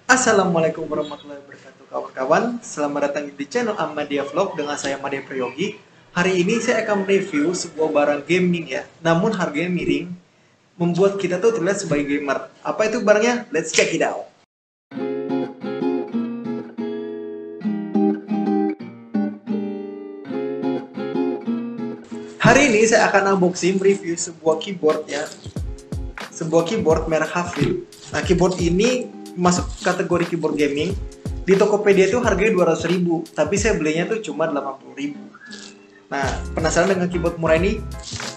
Assalamualaikum warahmatullahi wabarakatuh kawan-kawan. Selamat datang di channel Ahmadiyah Vlog dengan saya Ahmadiyah Prayogi. Hari ini saya akan mereview sebuah barang gaming ya, namun harganya miring, membuat kita tuh terlihat sebagai gamer. Apa itu barangnya? Let's check it out. Hari ini saya akan unboxing review sebuah keyboard ya. Sebuah keyboard merek Hafid. Nah, keyboard ini masuk kategori keyboard gaming. Di Tokopedia itu harganya 200.000, tapi saya belinya tuh cuma 80.000. Nah, penasaran dengan keyboard murah ini?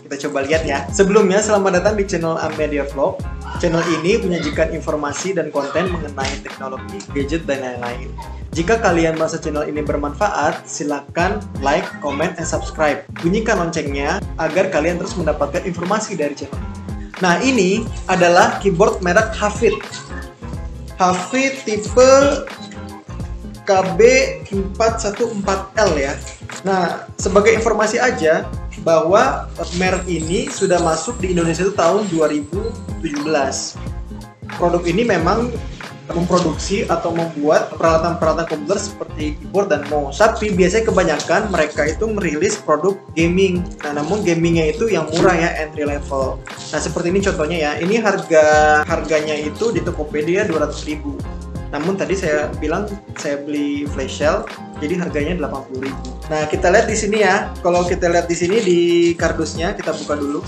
Kita coba lihat ya. Sebelumnya, selamat datang di channel Ahmadiyah Vlog. Channel ini menyajikan informasi dan konten mengenai teknologi, gadget, dan lain-lain. Jika kalian merasa channel ini bermanfaat, silakan like, comment, and subscribe. Bunyikan loncengnya agar kalian terus mendapatkan informasi dari channel ini. Nah, ini adalah keyboard merek Hafid. Hafid tipe KB414L ya. Nah, sebagai informasi aja bahwa merek ini sudah masuk di Indonesia itu tahun 2017. Produk ini memang memproduksi atau membuat peralatan-peralatan komputer seperti keyboard dan mouse. Tapi biasanya kebanyakan mereka itu merilis produk gaming. Nah, namun gamingnya itu yang murah ya, entry level. Nah, seperti ini contohnya ya. Ini harganya itu di Tokopedia 200.000. Namun tadi saya bilang saya beli flash sale, jadi harganya 80.000. Nah, kita lihat di sini ya. Kalau kita lihat di sini di kardusnya, kita buka dulu.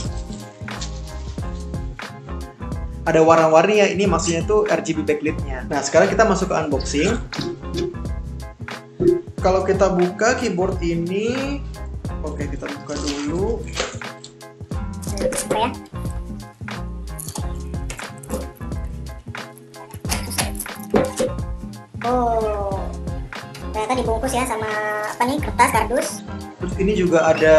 Ada warna-warni ya, ini maksudnya tuh RGB backlit-nya. Nah, sekarang kita masuk ke unboxing. Kalau kita buka keyboard ini, oke, kita buka dulu. Ya. Oh, ternyata dibungkus ya sama apa nih, kertas, kardus. Terus ini juga ada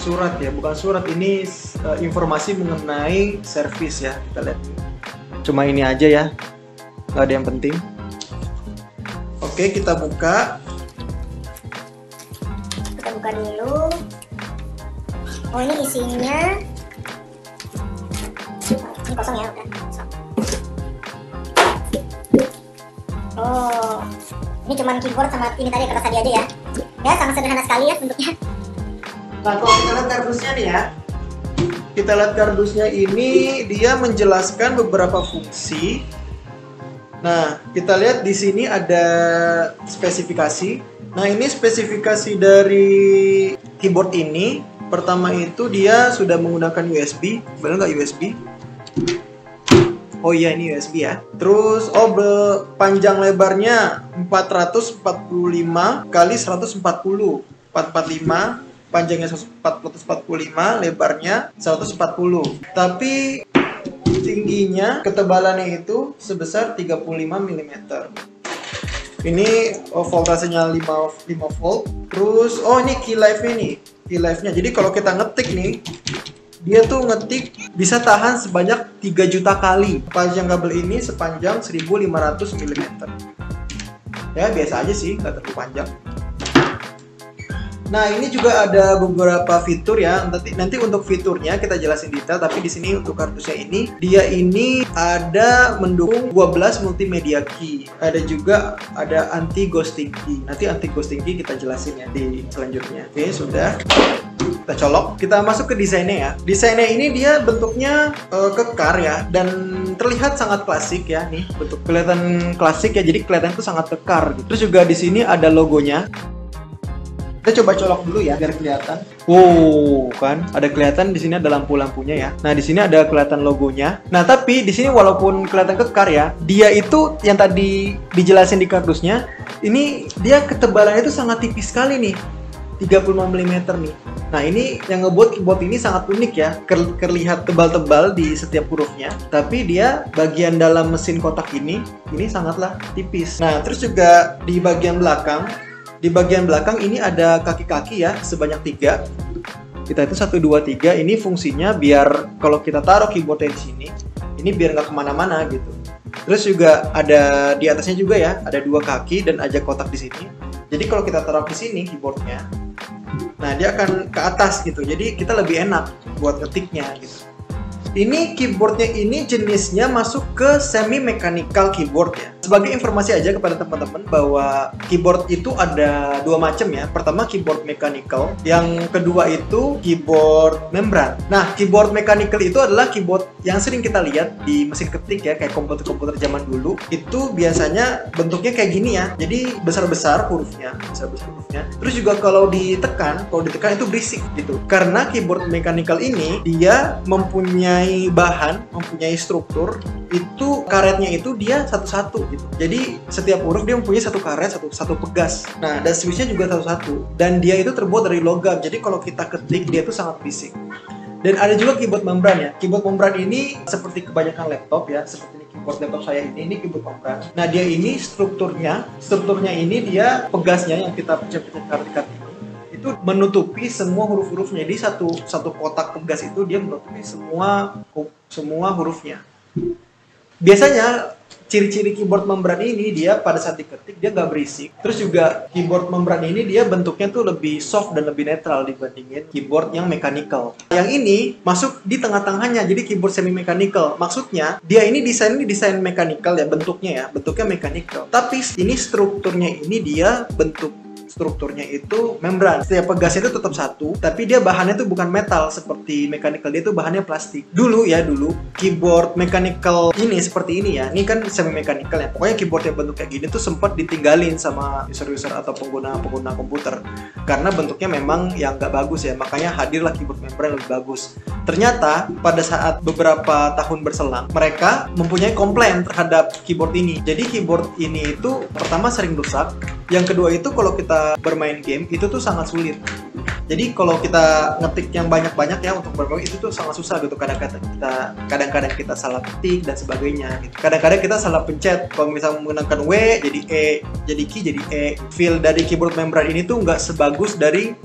surat ya, bukan surat, ini informasi mengenai servis ya. Kita lihat, cuma ini aja ya, nggak ada yang penting. Oke, kita buka Dulu. Oh, ini isinya, ini kosong ya, udah kosong. Oh, ini cuman keyboard sama ini tadi, kertas tadi aja ya. Ya, sangat sederhana sekali ya bentuknya. Nah, kalau kita lihat kardusnya nih ya, kita lihat kardusnya ini dia menjelaskan beberapa fungsi. Nah, kita lihat di sini ada spesifikasi. Nah, ini spesifikasi dari keyboard ini. Pertama itu dia sudah menggunakan USB, benar nggak USB? Oh iya, ini USB ya. Terus panjang lebarnya 445 kali 140, 445. Panjangnya 145, lebarnya 140. Tapi tingginya, ketebalannya itu sebesar 35 mm. Ini voltasenya 5 volt. Terus ini key life-nya nih. Key life-nya. Jadi kalau kita ngetik nih, dia tuh ngetik bisa tahan sebanyak 3 juta kali. Panjang kabel ini sepanjang 1500 mm. Ya, biasa aja sih, nggak terlalu panjang. Nah, ini juga ada beberapa fitur ya. Nanti untuk fiturnya kita jelasin detail, tapi di sini untuk kardusnya ini, dia ini ada mendukung 12 multimedia key. Ada juga anti ghosting key. Nanti anti ghosting key kita jelasin ya di selanjutnya. Oke, sudah. Kita colok. Kita masuk ke desainnya ya. Desainnya ini dia bentuknya kekar ya, dan terlihat sangat klasik ya. Nih, bentuk kelihatan klasik ya. Jadi kelihatan itu sangat kekar gitu. Terus juga di sini ada logonya. Kita coba colok dulu ya biar kelihatan. Wow, kan ada kelihatan di sini ada lampu-lampunya ya. Nah, di sini ada kelihatan logonya. Nah, tapi di sini walaupun kelihatan kekar ya, dia itu yang tadi dijelasin di kardusnya, ini dia ketebalannya itu sangat tipis sekali nih. 35 mm nih. Nah, ini yang ngebuat keyboard ini sangat unik ya. Terlihat tebal-tebal di setiap hurufnya, tapi dia bagian dalam mesin kotak ini sangatlah tipis. Nah, terus juga di bagian belakang ini ada kaki-kaki ya, sebanyak 3. Kita itu 1, 2, 3. Ini fungsinya biar kalau kita taruh keyboardnya di sini, ini biar nggak kemana-mana gitu. Terus juga ada di atasnya juga ya, ada 2 kaki dan ada kotak di sini. Jadi kalau kita taruh di sini keyboardnya, nah dia akan ke atas gitu. Jadi kita lebih enak buat ngetiknya gitu. Ini keyboardnya ini jenisnya masuk ke semi mechanical keyboard ya. Sebagai informasi aja kepada teman-teman bahwa keyboard itu ada dua macam ya. Pertama keyboard mechanical, yang kedua itu keyboard membran. Nah, keyboard mechanical itu adalah keyboard yang sering kita lihat di mesin ketik ya, kayak komputer-komputer zaman dulu. Itu biasanya bentuknya kayak gini ya. Jadi besar-besar hurufnya, Terus juga kalau ditekan itu berisik gitu. Karena keyboard mechanical ini dia mempunyai bahan, mempunyai struktur, itu karetnya itu dia satu-satu gitu. Jadi setiap huruf dia mempunyai satu karet, satu pegas. Nah, dan switchnya juga satu-satu. Dan dia itu terbuat dari logam. Jadi kalau kita ketik dia itu sangat bising. Dan ada juga keyboard membran ya. Keyboard membran ini seperti kebanyakan laptop ya, seperti ini keyboard laptop saya ini keyboard membran. Nah, dia ini strukturnya ini dia pegasnya yang kita pencet-pencet karet itu menutupi semua huruf-hurufnya. Jadi satu kotak pegas itu dia menutupi semua hurufnya. Biasanya ciri-ciri keyboard membran ini dia pada saat diketik dia nggak berisik. Terus juga keyboard membran ini dia bentuknya tuh lebih soft dan lebih netral dibandingin keyboard yang mechanical. Yang ini masuk di tengah-tengahnya, jadi keyboard semi mechanical. Maksudnya dia ini desain mechanical ya, bentuknya mechanical. Tapi ini strukturnya ini dia strukturnya itu membran. Setiap pegasnya itu tetap satu, tapi dia bahannya tuh bukan metal seperti mechanical, dia tuh bahannya plastik. Dulu keyboard mechanical ini seperti ini ya. Ini kan semi mechanical ya. Pokoknya keyboard yang bentuk kayak gini tuh sempat ditinggalin sama user-user atau pengguna komputer karena bentuknya memang yang nggak bagus ya. Makanya hadirlah keyboard membran yang lebih bagus. Ternyata pada saat beberapa tahun berselang, mereka mempunyai komplain terhadap keyboard ini. Jadi keyboard ini itu pertama sering rusak, yang kedua itu kalau kita bermain game itu tuh sangat sulit. Jadi kalau kita ngetik yang banyak-banyak ya untuk bermain itu tuh sangat susah gitu. Kadang-kadang kita salah ketik dan sebagainya gitu. Kadang-kadang kita salah pencet. Kalau misalnya menggunakan W jadi E, jadi Q jadi E. Feel dari keyboard membran ini tuh nggak sebagus dari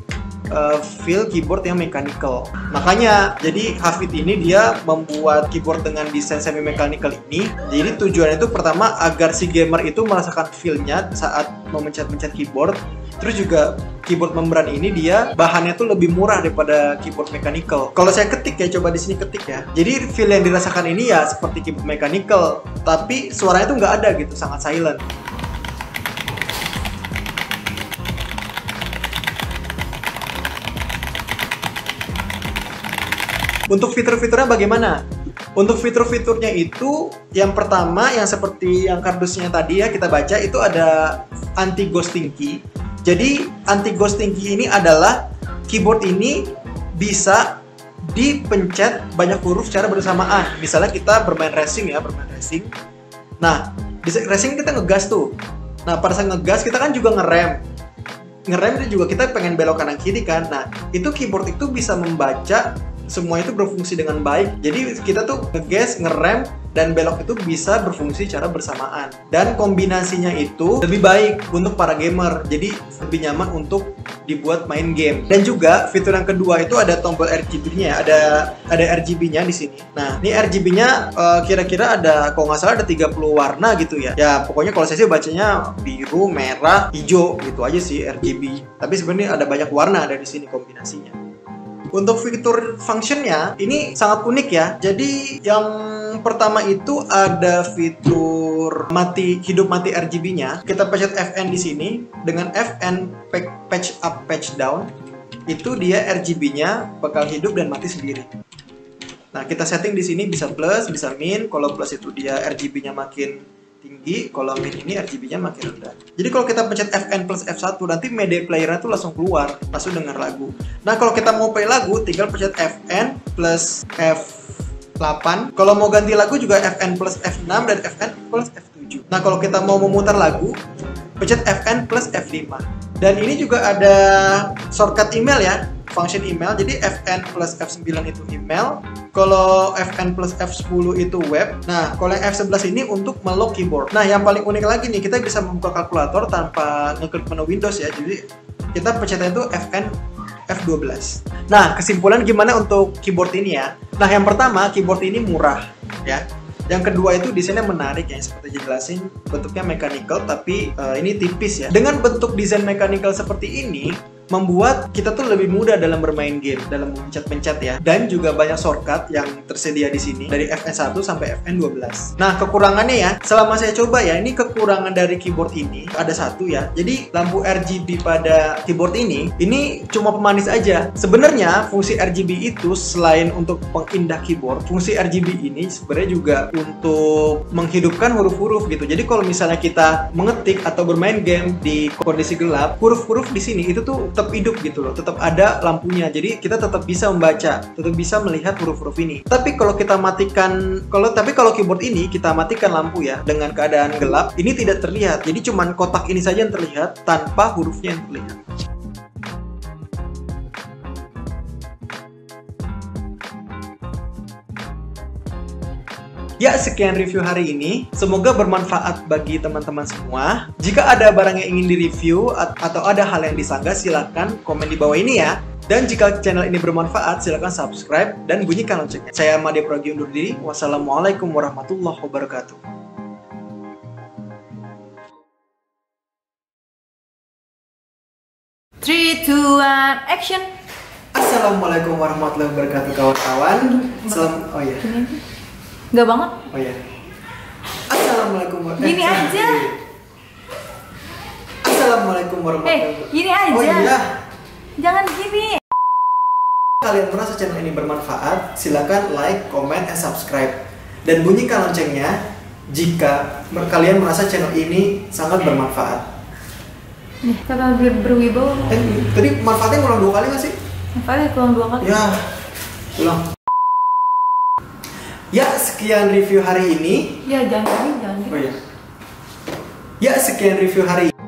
feel keyboard yang mechanical. Makanya jadi Hafid ini dia membuat keyboard dengan desain semi mechanical ini. Jadi tujuannya itu pertama agar si gamer itu merasakan feel-nya saat memencet-mencet keyboard. Terus juga keyboard membran ini dia bahannya tuh lebih murah daripada keyboard mechanical. Kalau saya ketik ya, coba di sini ketik ya. Jadi feel yang dirasakan ini ya seperti keyboard mechanical, tapi suaranya tuh nggak ada gitu, sangat silent. Untuk fitur-fiturnya bagaimana? Untuk fitur-fiturnya itu yang pertama yang seperti yang kardusnya tadi ya kita baca itu ada anti ghosting key. Jadi anti ghosting key ini adalah keyboard ini bisa dipencet banyak huruf secara bersamaan. Misalnya kita bermain racing. Nah, di racing kita ngegas tuh. Nah, pada saat ngegas kita kan juga ngerem itu juga kita pengen belok kanan kiri kan. Nah, itu keyboard itu bisa membaca semua itu berfungsi dengan baik. Jadi kita tuh ngegas, ngerem, dan belok itu bisa berfungsi secara bersamaan. Dan kombinasinya itu lebih baik untuk para gamer. Jadi lebih nyaman untuk dibuat main game. Dan juga fitur yang kedua itu ada tombol RGB-nya. Ada RGB-nya di sini. Nah, ini RGB-nya kira-kira ada, kalau nggak salah ada 30 warna gitu ya. Ya pokoknya kalau saya sih bacanya biru, merah, hijau gitu aja sih RGB. Tapi sebenarnya ada banyak warna ada di sini kombinasinya. Untuk fitur functionnya ini sangat unik ya. Jadi yang pertama itu ada fitur hidup mati RGB-nya. Kita pencet Fn di sini dengan Fn patch up patch down. Itu dia RGB-nya bakal hidup dan mati sendiri. Nah, kita setting di sini bisa plus, bisa min. Kalau plus itu dia RGB-nya makin tinggi, kalau min ini RGB-nya makin rendah. Jadi kalau kita pencet Fn plus F1 nanti media player-nya tuh langsung keluar, langsung dengar lagu. Nah, kalau kita mau play lagu tinggal pencet Fn plus F8. Kalau mau ganti lagu juga Fn plus F6 dan Fn plus F7. Nah, kalau kita mau memutar lagu pencet Fn plus F5. Dan ini juga ada shortcut email ya, function email. Jadi Fn plus F9 itu email. Kalau Fn plus F10 itu web. Nah, kalau yang F11 ini untuk melock keyboard. Nah, yang paling unik lagi nih, kita bisa membuka kalkulator tanpa ngeklik menu Windows ya. Jadi kita pencetnya itu Fn F12. Nah, kesimpulan gimana untuk keyboard ini ya? Nah, yang pertama, keyboard ini murah ya. Yang kedua itu desainnya menarik ya, seperti dijelasin bentuknya mechanical tapi ini tipis ya. Dengan bentuk desain mechanical seperti ini, membuat kita tuh lebih mudah dalam bermain game, dalam mencet-mencet ya. Dan juga banyak shortcut yang tersedia di sini dari FN1 sampai FN12. Nah, kekurangannya ya, selama saya coba ya, ini kekurangan dari keyboard ini ada satu ya. Jadi lampu RGB pada keyboard ini cuma pemanis aja. Sebenarnya fungsi RGB itu selain untuk pengindah keyboard, fungsi RGB ini sebenarnya juga untuk menghidupkan huruf-huruf gitu. Jadi kalau misalnya kita mengetik atau bermain game di kondisi gelap, huruf-huruf di sini itu tuh tetap hidup gitu loh, tetap ada lampunya. Jadi kita tetap bisa membaca, tetap bisa melihat huruf-huruf ini. Tapi kalau kita matikan, kalau keyboard ini kita matikan lampu ya, dengan keadaan gelap, ini tidak terlihat. Jadi cuman kotak ini saja yang terlihat tanpa hurufnya yang terlihat. Ya, sekian review hari ini. Semoga bermanfaat bagi teman-teman semua. Jika ada barang yang ingin direview atau ada hal yang disanggah, silahkan komen di bawah ini ya. Dan jika channel ini bermanfaat, silahkan subscribe dan bunyikan loncengnya. Saya Made Progi undur diri. Wassalamualaikum warahmatullahi wabarakatuh. 3, 2, 1, action. Assalamualaikum warahmatullahi wabarakatuh kawan-kawan. Oh iya. Enggak banget. Oh iya. Assalamualaikum warahmatullahi Gini aja. Assalamualaikum warahmatullahi wabarakatuh. Gini aja. Oh iya. Jangan gini. Kalian merasa channel ini bermanfaat, silakan like, comment, and subscribe. Dan bunyikan loncengnya jika kalian merasa channel ini sangat bermanfaat. Nih, kata berwibawa. Tadi manfaatnya ngulang 2 kali nggak sih? Manfaatnya kurang 2 kali. Ya, ulang. Ya, sekian review hari ini. Ya, jangan gini. Oh iya. Ya, sekian review hari ini.